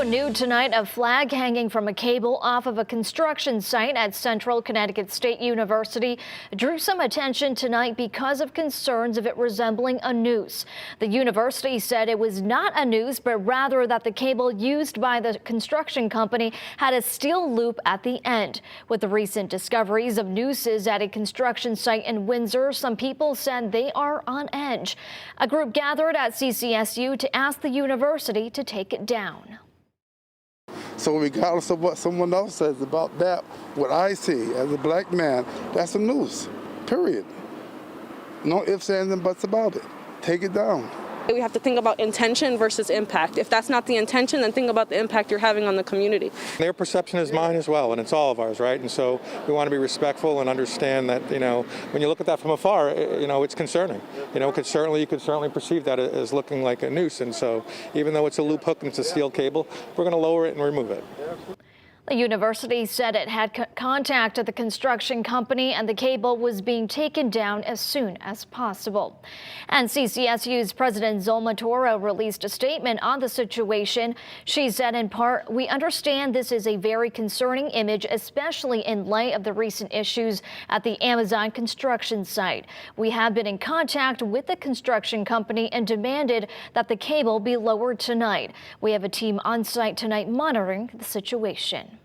New tonight, a flag hanging from a cable off of a construction site at Central Connecticut State University drew some attention tonight because of concerns of it resembling a noose. The university said it was not a noose, but rather that the cable used by the construction company had a steel loop at the end. With the recent discoveries of nooses at a construction site in Windsor, some people said they are on edge. A group gathered at CCSU to ask the university to take it down. So regardless of what someone else says about that, what I see as a black man, that's a noose, period. No ifs, ands, and buts about it. Take it down. We have to think about intention versus impact. If that's not the intention, then think about the impact you're having on the community. Their perception is mine as well, and it's all of ours, right? And so we want to be respectful and understand that, when you look at that from afar, it's concerning. You could certainly perceive that as looking like a noose. And so even though it's a loop hook and it's a steel cable, we're going to lower it and remove it. The university said it had contacted the construction company and the cable was being taken down as soon as possible. And CCSU's President Zulma Toro released a statement on the situation. She said, in part, "We understand this is a very concerning image, especially in light of the recent issues at the Amazon construction site. We have been in contact with the construction company and demanded that the cable be lowered tonight. We have a team on site tonight monitoring the situation."